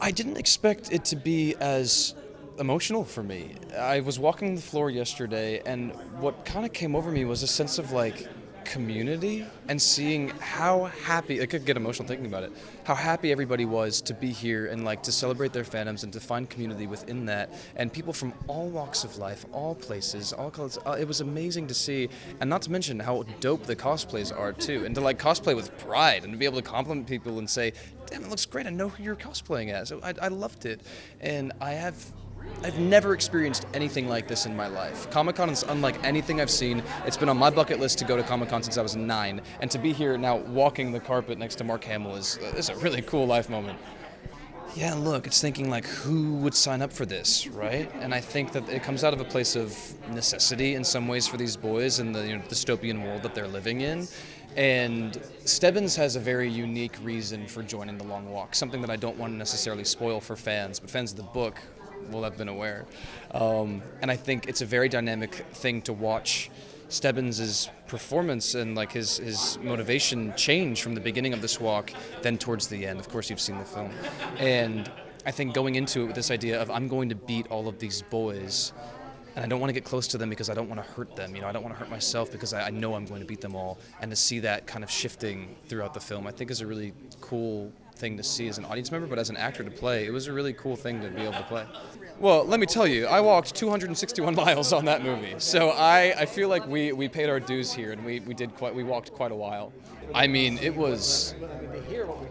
I didn't expect it to be as emotional for me. I was walking the floor yesterday, and what kind of came over me was a sense of like community and seeing how happy I could get emotional thinking about it. How happy everybody was to be here and like to celebrate their fandoms and to find community within that, and people from all walks of life, all places, all colors. It was amazing to see, and not to mention how dope the cosplays are too, and to like cosplay with pride and to be able to compliment people and say, "Damn, it looks great! I know who you're cosplaying as." So I loved it, and I've never experienced anything like this in my life. Comic-Con is unlike anything I've seen. It's been on my bucket list to go to Comic-Con since I was 9, and to be here now walking the carpet next to Mark Hamill is a really cool life moment. Yeah, look, it's thinking like who would sign up for this, right? And I think that it comes out of a place of necessity in some ways for these boys in the dystopian world that they're living in. And Stebbins has a very unique reason for joining the Long Walk, something that I don't want to necessarily spoil for fans, but fans of the book will have been aware. And I think it's a very dynamic thing to watch Stebbins' performance and like his motivation change from the beginning of this walk then towards the end. Of course, you've seen the film. And I think going into it with this idea of I'm going to beat all of these boys, and I don't want to get close to them because I don't want to hurt them. I don't want to hurt myself because I know I'm going to beat them all. And to see that kind of shifting throughout the film, I think is a really cool thing to see as an audience member, but as an actor to play, it was a really cool thing to be able to play. Well, let me tell you, I walked 261 miles on that movie, so I feel like we paid our dues here, and we walked quite a while. I mean, it was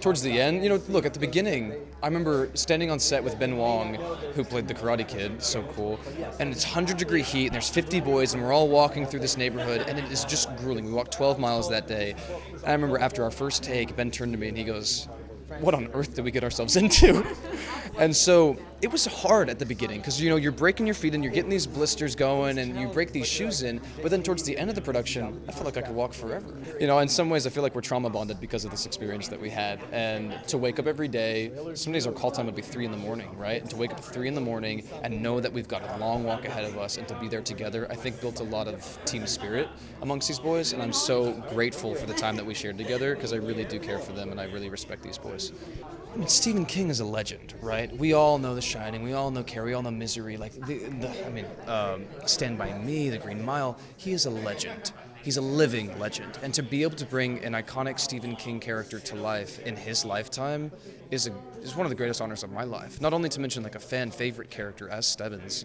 towards the end. Look, at the beginning, I remember standing on set with Ben Wong, who played the Karate Kid, so cool, and it's 100-degree heat, and there's 50 boys, and we're all walking through this neighborhood, and it is just grueling. We walked 12 miles that day. And I remember after our first take, Ben turned to me and he goes, "What on earth did we get ourselves into?" And so it was hard at the beginning because you're breaking your feet and you're getting these blisters going and you break these shoes in, but then towards the end of the production I felt like I could walk forever. In some ways I feel like we're trauma bonded because of this experience that we had, and to wake up every day, some days our call time would be 3 a.m, right? And to wake up at 3 a.m and know that we've got a long walk ahead of us and to be there together, I think built a lot of team spirit amongst these boys, and I'm so grateful for the time that we shared together because I really do care for them and I really respect these boys. I mean, Stephen King is a legend, right? We all know The Shining, we all know Carrie, we all know Misery, like Stand By Me, The Green Mile. He is a legend. He's a living legend. And to be able to bring an iconic Stephen King character to life in his lifetime is one of the greatest honors of my life. Not only to mention like a fan favorite character as Stebbins,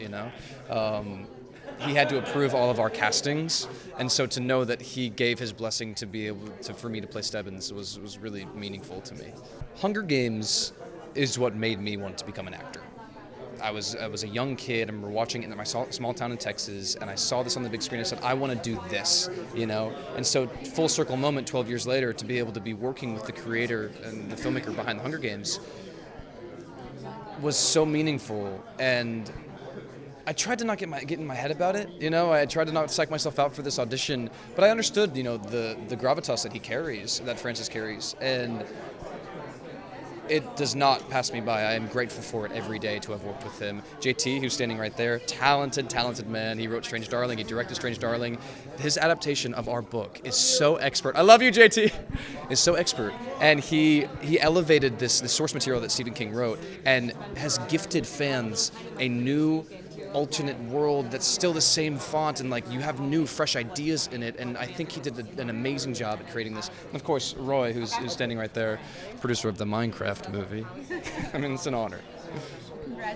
he had to approve all of our castings, and so to know that he gave his blessing to be able to, for me to play Stebbins was really meaningful to me. Hunger Games is what made me want to become an actor. I was a young kid, and we're watching it in my small town in Texas, and I saw this on the big screen. I said, I want to do this, And so, full circle moment, 12 years later, to be able to be working with the creator and the filmmaker behind the Hunger Games was so meaningful. And I tried to not get in my head about it, I tried to not psych myself out for this audition, but I understood, the gravitas that he carries, that Francis carries, and it does not pass me by. I am grateful for it every day to have worked with him. JT, who's standing right there, talented man. He wrote Strange Darling, he directed Strange Darling. His adaptation of our book is so expert. I love you, JT! Is so expert. And he elevated this source material that Stephen King wrote and has gifted fans a new alternate world that's still the same font, and like you have new fresh ideas in it, and I think he did an amazing job at creating this. And of course Roy, who's standing right there, producer of the Minecraft movie. I mean, it's an honor.